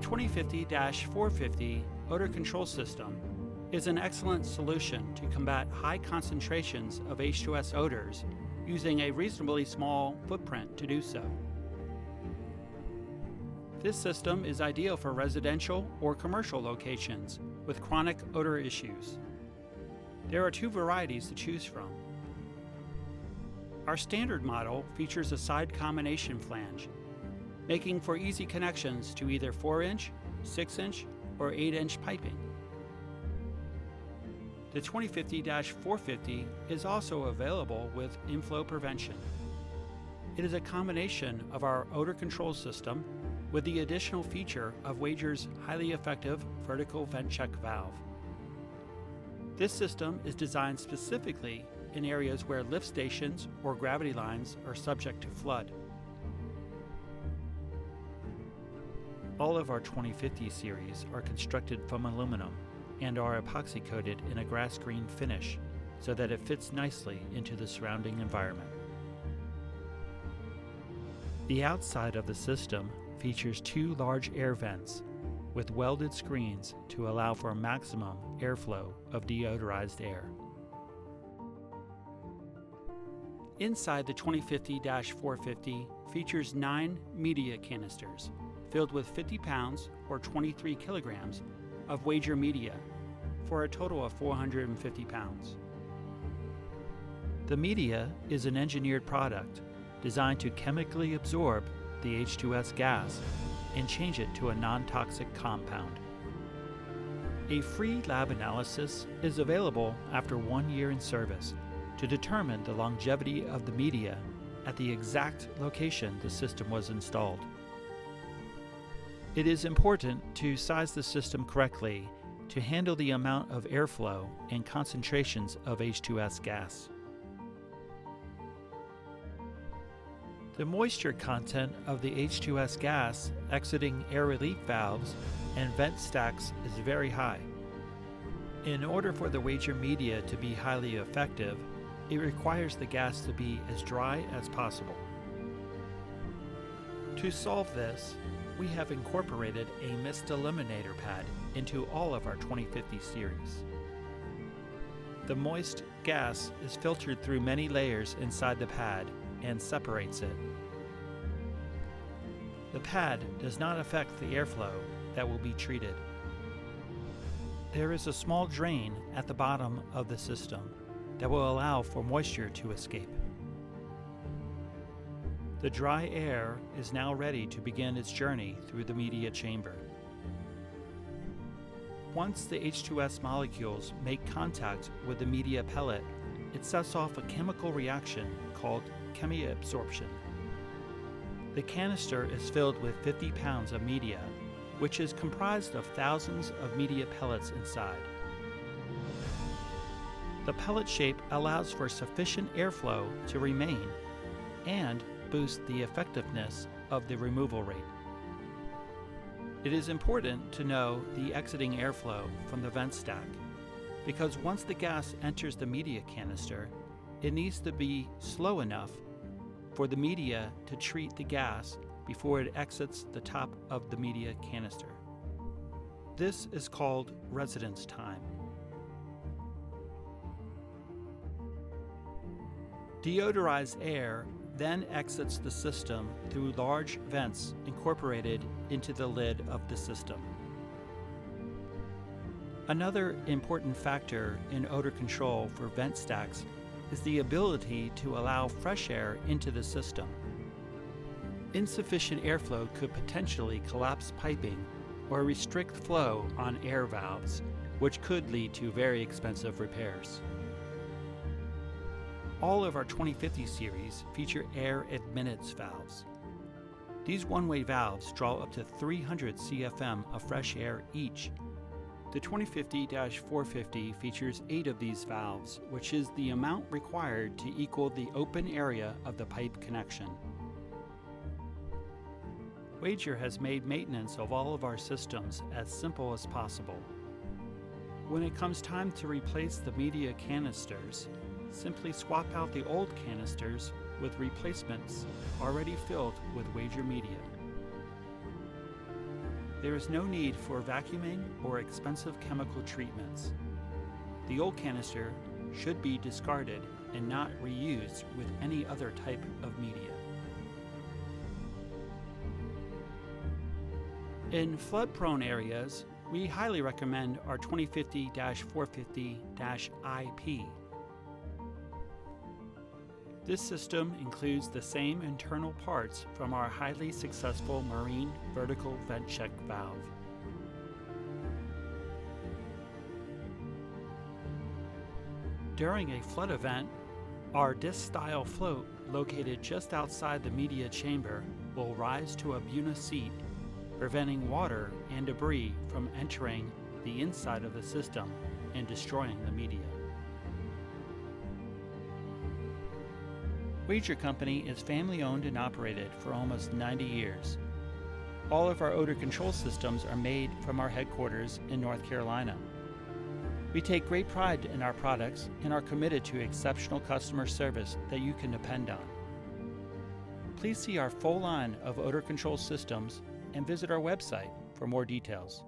2050-450 odor control system is an excellent solution to combat high concentrations of H2S odors using a reasonably small footprint to do so. This system is ideal for residential or commercial locations with chronic odor issues. There are two varieties to choose from. Our standard model features a side combination flange, making for easy connections to either 4-inch, 6-inch, or 8-inch piping. The 2050-450 is also available with inflow prevention. It is a combination of our odor control system with the additional feature of Wager's highly effective vertical vent check valve. This system is designed specifically in areas where lift stations or gravity lines are subject to flood. All of our 2050 series are constructed from aluminum and are epoxy coated in a grass green finish so that it fits nicely into the surrounding environment. The outside of the system features two large air vents with welded screens to allow for maximum airflow of deodorized air. Inside the 2050-450 features 9 media canisters filled with 50 pounds or 23 kilograms of Wager media for a total of 450 pounds. The media is an engineered product designed to chemically absorb the H2S gas and change it to a non-toxic compound. A free lab analysis is available after 1 year in service to determine the longevity of the media at the exact location the system was installed. It is important to size the system correctly to handle the amount of airflow and concentrations of H2S gas. The moisture content of the H2S gas exiting air relief valves and vent stacks is very high. In order for the Wager media to be highly effective, it requires the gas to be as dry as possible. To solve this, we have incorporated a mist eliminator pad into all of our 2050 series. The moist gas is filtered through many layers inside the pad and separates it. The pad does not affect the airflow that will be treated. There is a small drain at the bottom of the system that will allow for moisture to escape. The dry air is now ready to begin its journey through the media chamber. Once the H2S molecules make contact with the media pellet, it sets off a chemical reaction called chemiabsorption. The canister is filled with 50 pounds of media, which is comprised of thousands of media pellets inside. The pellet shape allows for sufficient airflow to remain and boost the effectiveness of the removal rate. It is important to know the exiting airflow from the vent stack, because once the gas enters the media canister, it needs to be slow enough for the media to treat the gas before it exits the top of the media canister. This is called residence time. Deodorized air then exits the system through large vents incorporated into the lid of the system. Another important factor in odor control for vent stacks is the ability to allow fresh air into the system. Insufficient airflow could potentially collapse piping or restrict flow on air valves, which could lead to very expensive repairs. All of our 2050 series feature air admittance valves. These one-way valves draw up to 300 CFM of fresh air each. The 2050-450 features 8 of these valves, which is the amount required to equal the open area of the pipe connection. Wager has made maintenance of all of our systems as simple as possible. When it comes time to replace the media canisters, simply swap out the old canisters with replacements already filled with Wager media. There is no need for vacuuming or expensive chemical treatments. The old canister should be discarded and not reused with any other type of media. In flood-prone areas, we highly recommend our 2050-450-IP. This system includes the same internal parts from our highly successful marine vertical vent check valve. During a flood event, our disc-style float located just outside the media chamber will rise to a Buna seat, preventing water and debris from entering the inside of the system and destroying the media. Wager Company is family owned and operated for almost 90 years. All of our odor control systems are made from our headquarters in North Carolina. We take great pride in our products and are committed to exceptional customer service that you can depend on. Please see our full line of odor control systems and visit our website for more details.